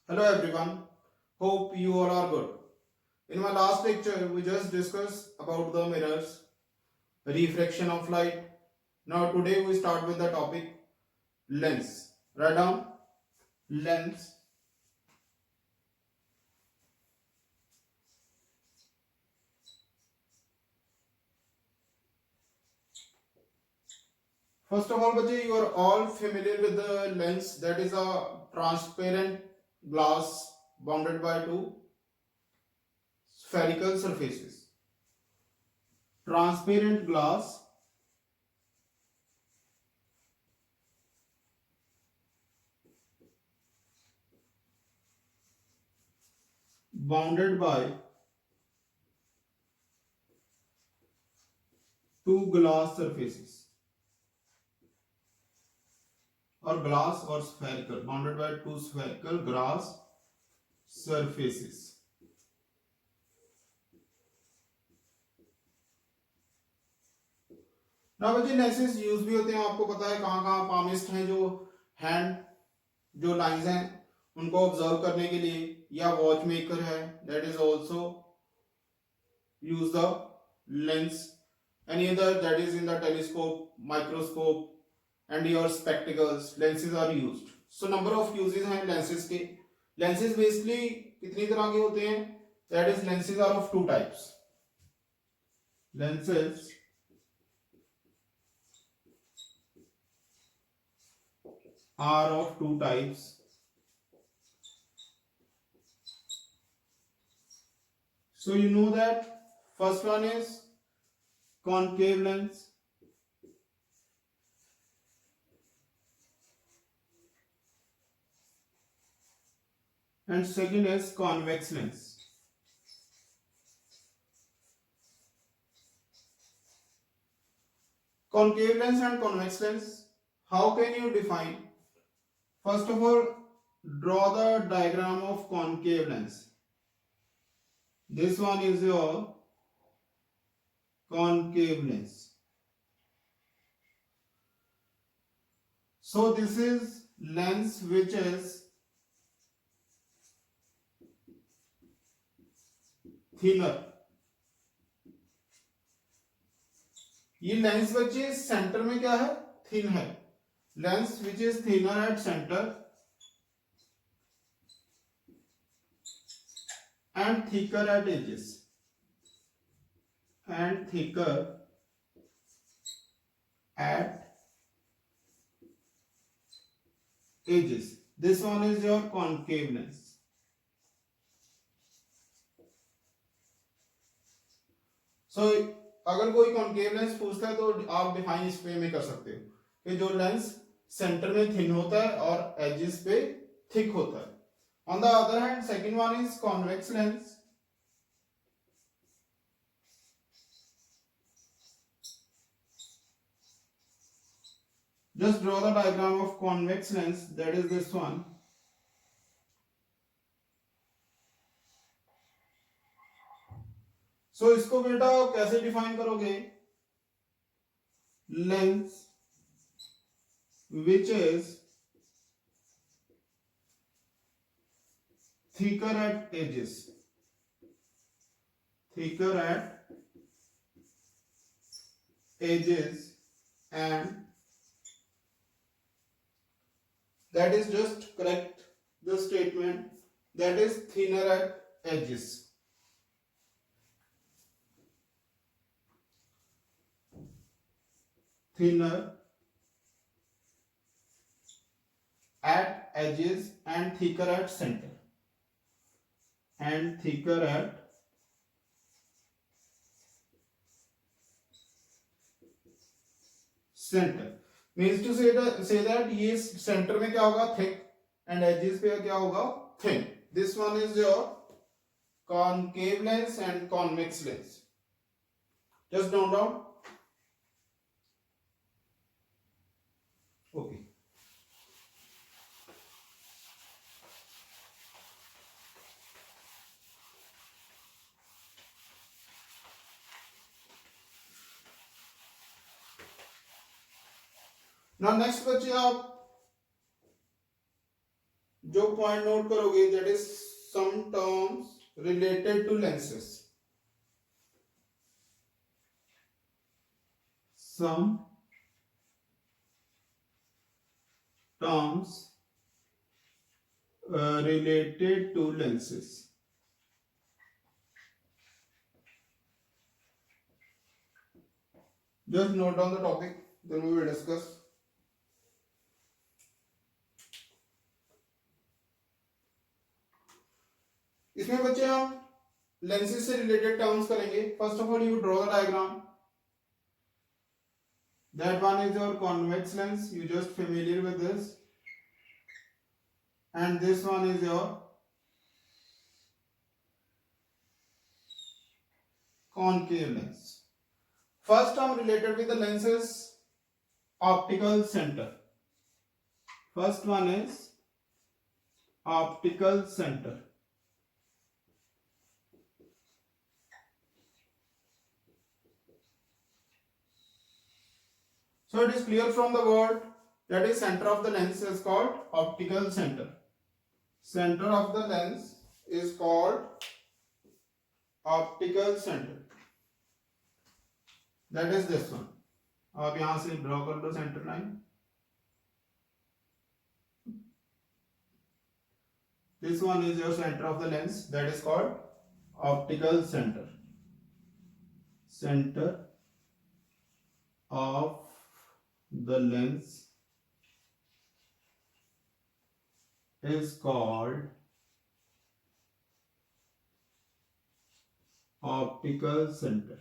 Hello everyone, hope you all are good. In my last lecture, we just discussed about the mirrors, refraction of light. Now today we start with the topic lens. Write down lens. First of all, बच्चे, you are all familiar with the lens, that is a transparent glass bounded by two spherical surfaces. Transparent glass bounded by two glass surfaces, or glass or spherical, bounded by two spherical glass surfaces. ना बच्चे lenses use भी होते हैं, आपको पता है कहाँ कहाँ पामिस्ट हैं जो हैंड जो लाइंस हैं उनको ऑब्जर्व करने के लिए, या वॉच मेकर है that is also use the lens, any other that is in the telescope, microscope and your spectacles, lenses are used. So number of uses हैं लेंसेज के. लेंसेज बेसिकली कितनी तरह के होते हैं? That is lenses are of two types. Lenses are of two types. So you know that first one is concave lens, and second is convex lens. Concave lens and convex lens, how can you define? First of all, draw the diagram of concave lens. This one is your concave lens. So this is lens which is thinner. ये lens बच्चे centre में क्या है? Thin है. Lens which is thinner at center and thicker at edges, and thicker at edges. This one is your concave lens. So अगर कोई concave lens पूछता है तो आप डिफाइन इस वे में कर सकते हो कि जो लेंस सेंटर में थिन होता है और एजेस पे थिक होता है. On the other hand second one is convex lens. Just draw the diagram of convex lens, that is this one. So इसको बेटा कैसे डिफाइन करोगे? Lens which is thicker at edges, thicker at edges, and that is just correct the statement, that is thinner at edges. Thinner at edges and thicker at center, and thicker at center. Means to say that ये center में क्या होगा? thick, and edges पे क्या होगा? thin. This one is your concave lens and convex lens. Just note down. Okay. Now next बच्चे आप जो पॉइंट नोट करोगे, that is some terms related to lenses. Some terms related to lenses. Just note down the topic, then we will discuss. इसमें बच्चे हम lenses से related terms करेंगे. First of all you draw the diagram. That one is your convex lens. You just familiar with this. And this one is your concave lens. First term related with the lenses, optical center. First one is optical center. So it is clear from the word that is center of the lens is called optical center. Center of the lens is called optical center. That is this one. आप यहां से draw कर दो centre line. This one is your center of the lens, that is called optical center. Center of the lens is called optical center.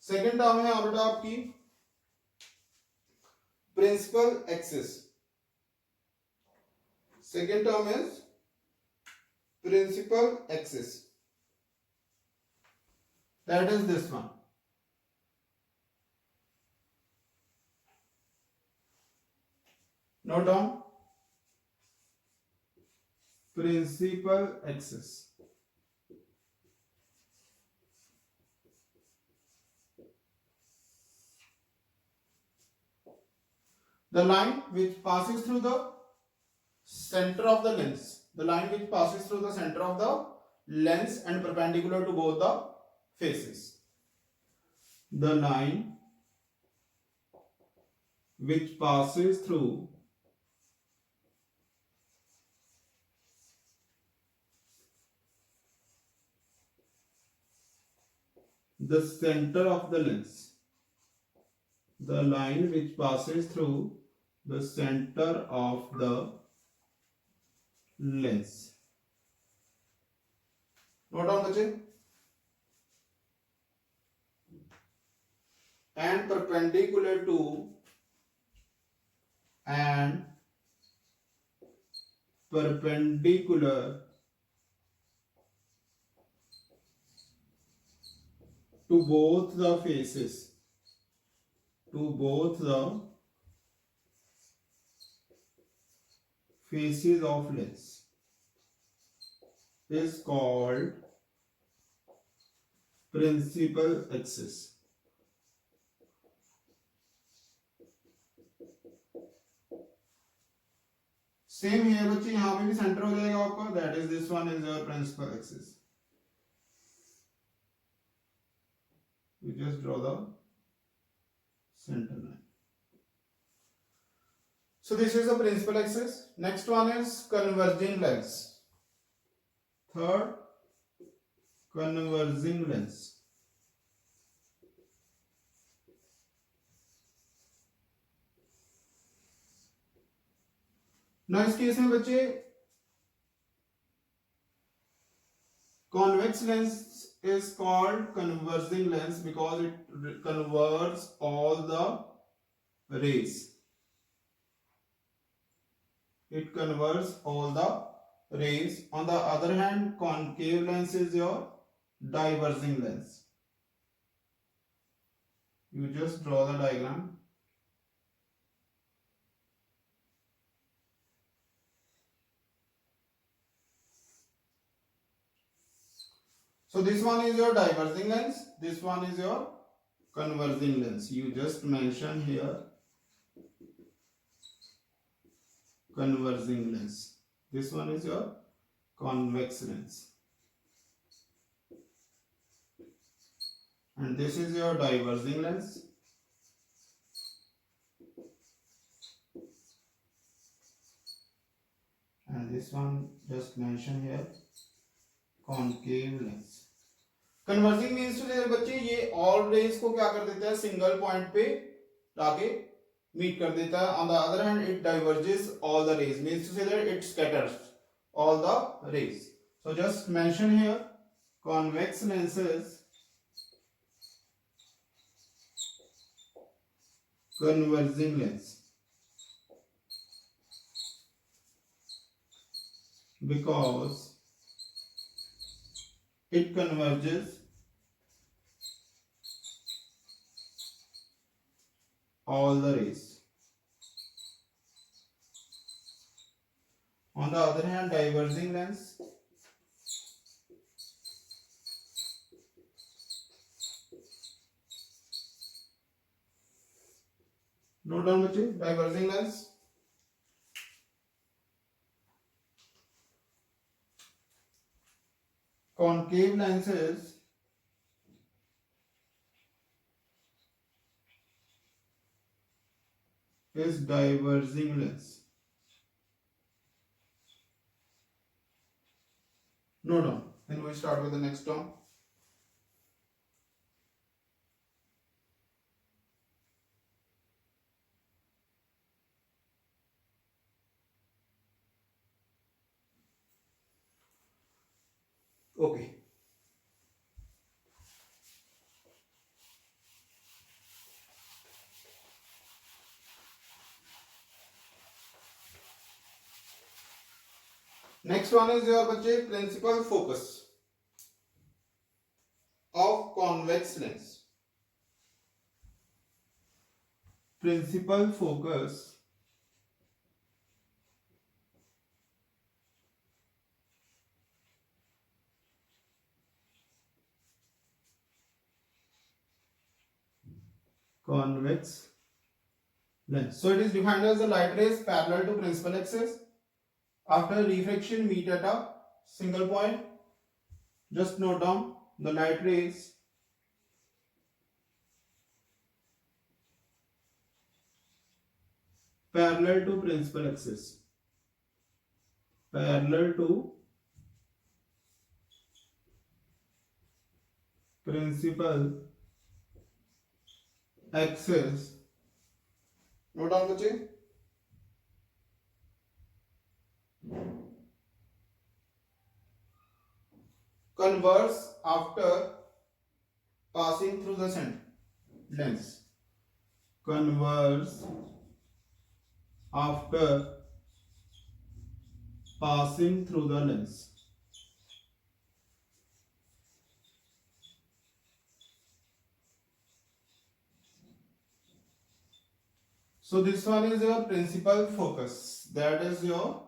Second term है order आपकी principal axis. Second term is principal axis. That is this one. Note down principal axis. The line which passes through the center of the lens. The line which passes through the center of the lens and perpendicular to both the faces. The line which passes through the center of the lens. The line which passes through the center of the lens. Note down बच्चे. And perpendicular to both the faces, to both the faces of lens is called principal axis. Same है बच्चे, यहां पे भी centre हो जाएगा आपका. That is this one is your principal axis. You just draw the center line. So this is the principal axis. Next one is converging lens. Third, converging lens. Now इस case में बच्चे convex lens is called converging lens because it converges all the rays. it converts all the rays. On the other hand, concave lens is your diverging lens. You just draw the diagram. So this one is your diverging lens, this one is your converging lens. You just mention here converging lens. This one is your convex lens. And this is your diverging lens. And this one just mention here concave lens. Converging means to बच्चे ये all raise को क्या कर देता है, single point पे लाके meet कर देता है. On the other hand it diverges all the rays means to say that it scatters all the rays. So just mention here convex lenses, converging lens, because it converges all the rays. On the other hand, diverging lens note down बच्चे diverging lens. Concave lenses is diverging lens. Note down. Then we start with the next term. Okay. Next one is your बच्चे principal focus of convex lens. Principal focus convex lens. So it is defined as the light rays parallel to principal axis after refraction meet at a single point. Just note down the light rays parallel to principal axis, parallel to principal axis. Note down बच्चे converge after passing through the center lens. Converge after passing through the lens. So this one is your principal focus. That is your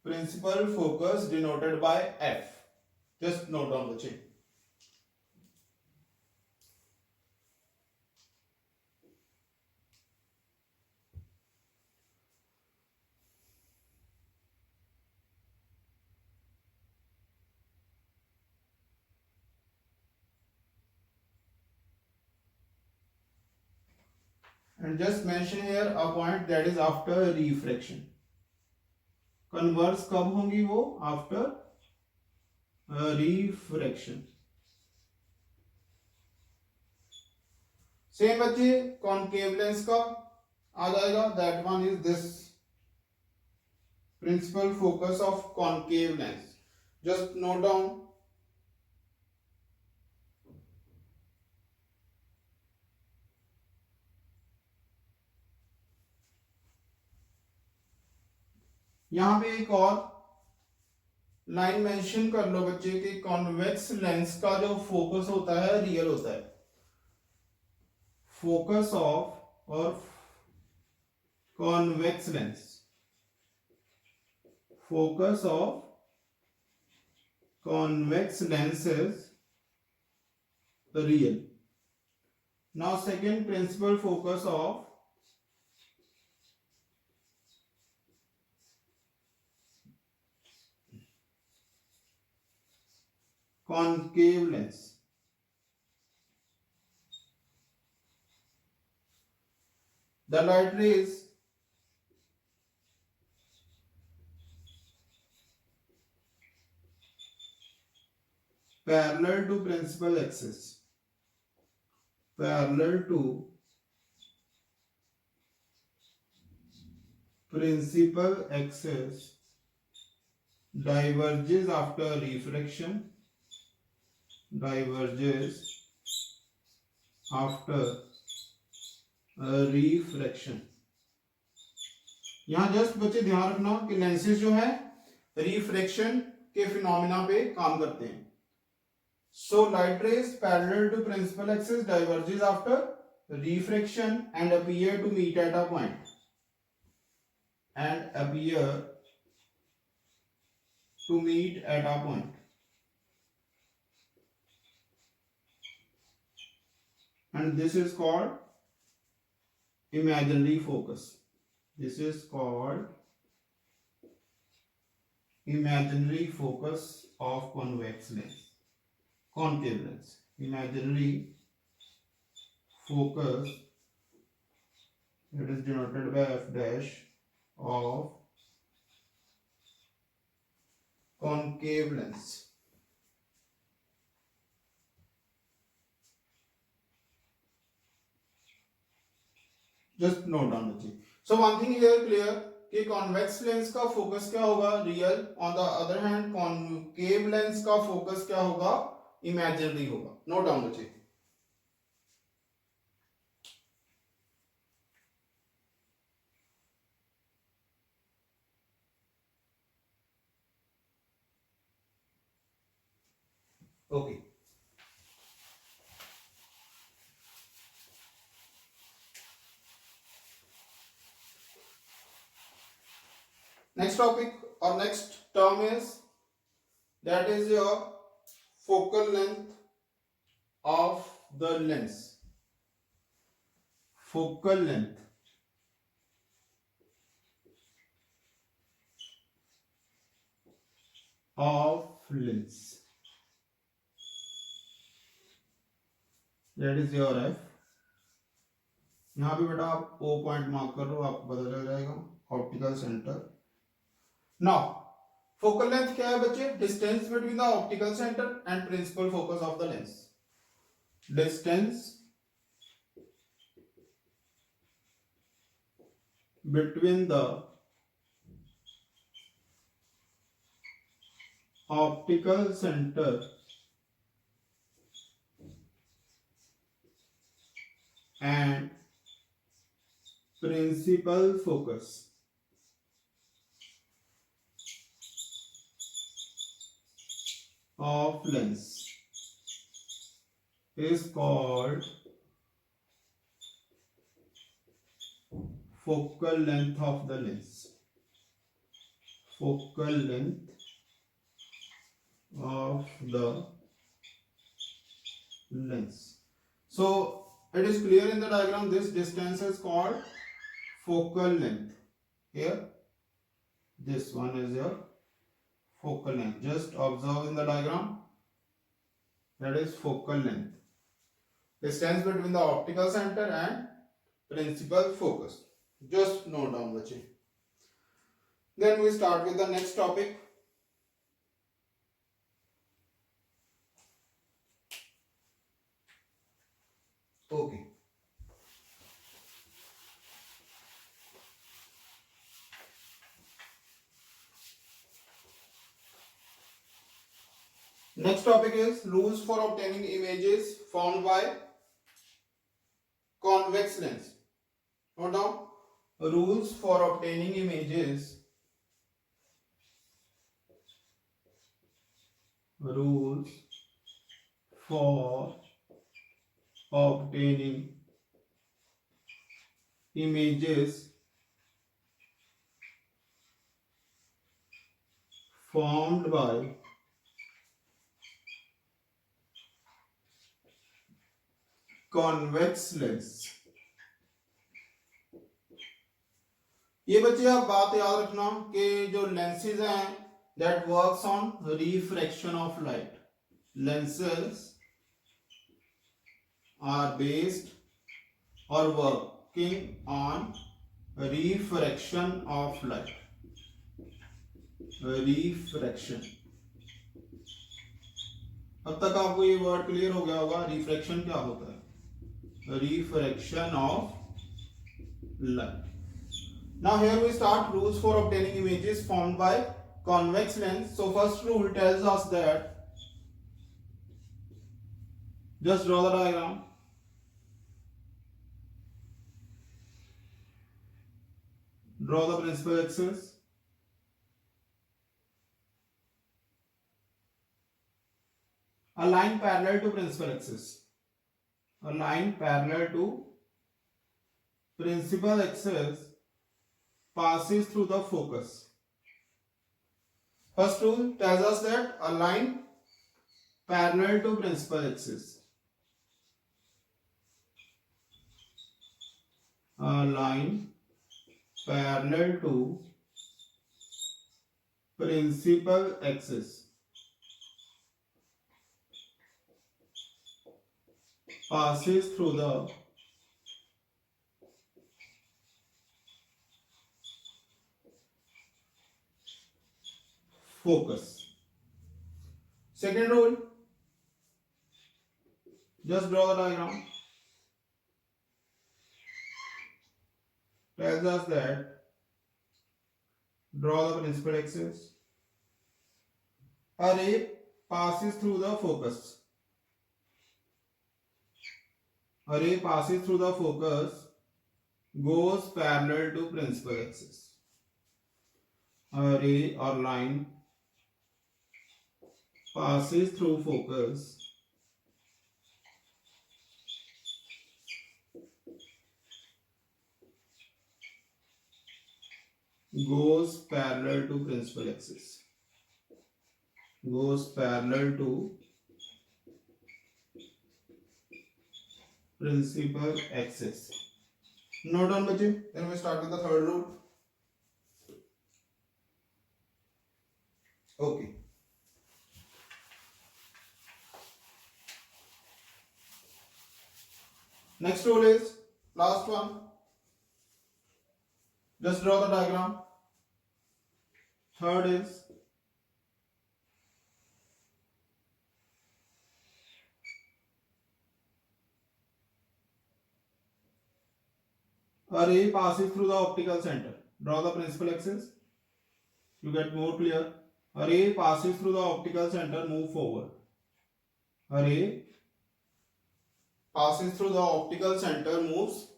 principal focus denoted by F. Just note down the chain. And just mention here a point that is after refraction. Converge कब होंगी वो? After refraction. Same बच्चे concave lens का आ जाएगा. That one is this principle focus of concave lens. Just note down यहां पे एक और लाइन मेंशन कर लो बच्चे कि कॉन्वेक्स लेंस का जो फोकस होता है रियल होता है। फोकस ऑफ और convex lens, focus of convex lens is the real. Now second principal focus of concave lens. The light rays parallel to principal axis, parallel to principal axis diverges after refraction, diverges after refraction. यहां just बच्चे ध्यान रखना कि lenses जो है refraction के phenomena पे काम करते हैं। So light rays parallel to principal axis diverges after refraction and appear to meet at a point. And appear to meet at a point. And this is called imaginary focus. This is called imaginary focus of convex lens. Concave lens, imaginary focus, it is denoted by f dash of concave lens. Just note down बच्चे. So one thing here clear कि convex lens का focus क्या होगा real, on the other hand concave lens का focus क्या होगा imaginary होगा. Note down बच्चे. Okay. Next topic or next term is, that is your focal length of the lens. Focal length of lens, that is your f. यहाँ पे बेटा आप O point mark कर लो, आपको पता चल जाएगा optical centre. Now focal length क्या है बच्चे? Distance between the optical centre and principal focus of the lens. Distance between the optical center and principal focus of lens is called focal length of the lens. Focal length of the lens. So it is clear in the diagram, this distance is called focal length. Here this one is your focal length. Just observe in the diagram, that is focal length, distance between the optical center and principal focus. Just note down बच्चे. Then we start with the next topic. Okay. Next topic is rules for obtaining images found by convex lens. Note down, rules for obtaining images rules for obtaining images formed by convex lens। ये बच्चे आप बात याद रखना कि जो lenses हैं that works on refraction of light. lenses are based or working on refraction of light। refraction, अब तक आपको ये वर्ड क्लियर हो गया होगा रिफ्रैक्शन क्या होता है। refraction of light। Now here we start rules for obtaining images formed by convex lens। So first rule tells us that just draw the diagram। Draw the principal axis। A line parallel to principal axis। A line parallel to principal axis passes through the focus। First rule tells us that a line parallel to principal axis, a line parallel to principal axis passes through the focus। Second rule, just draw the diagram, tells us that draw the principal axis, a ray passes through the focus, a ray passes through the focus goes parallel to principal axis। A ray or line passes through focus goes parallel to principal axis, goes parallel to principal axis। Note down बच्चे। Then we start with the third rule। Okay। Next rule is last one। Just draw the diagram। Third is a ray passes through the optical center। Draw the principal axis, you get more clear। A ray passes through the optical center, move forward। A ray passes through the optical center, moves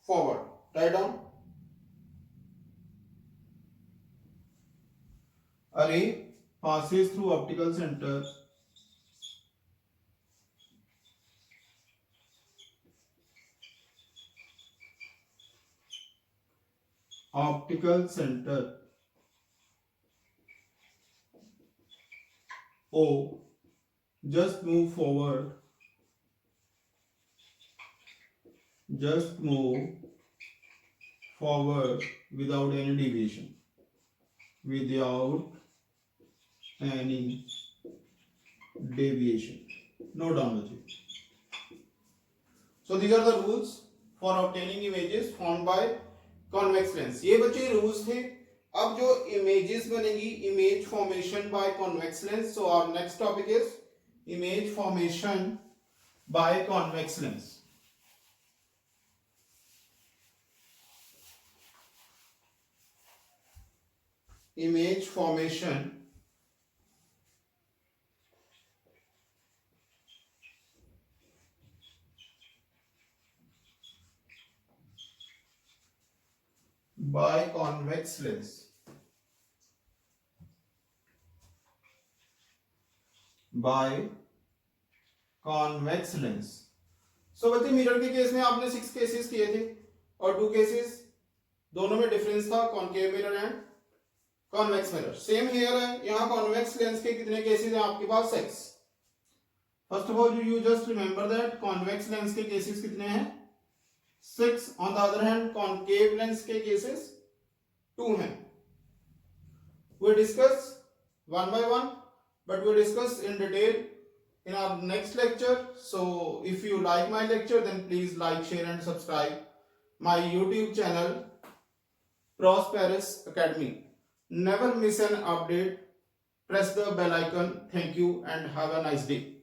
forward। Write down। A ray passes through optical center, optical center O, just move forward, just move forward without any deviation, without any deviation। Note down बच्चे। So these are the rules for obtaining images formed by convex lens। ये बच्चे rules थे। अब जो images बनेगी, image formation by convex lens। So our next topic is image formation by convex lens। Image formation by convex lens। By convex lens. So बच्चे mirror के case में आपने 6 केसेस किए थे और 2 केसेस, दोनों में डिफरेंस था, concave mirror and convex mirror. Same here है, यहाँ कॉन्वेक्स लेंस के कितने केसेस हैं आपके पास? 6। First of all you just remember that convex lens के केसेस कितने हैं? 6। On the other hand concave lens के केसेस 2 हैं। We discuss one by one, but we discuss in detail in our next lecture. So if you like my lecture, then please like, share and subscribe my YouTube channel Prosperous Academy. Never miss an update. Press the bell icon. Thank you and have a nice day.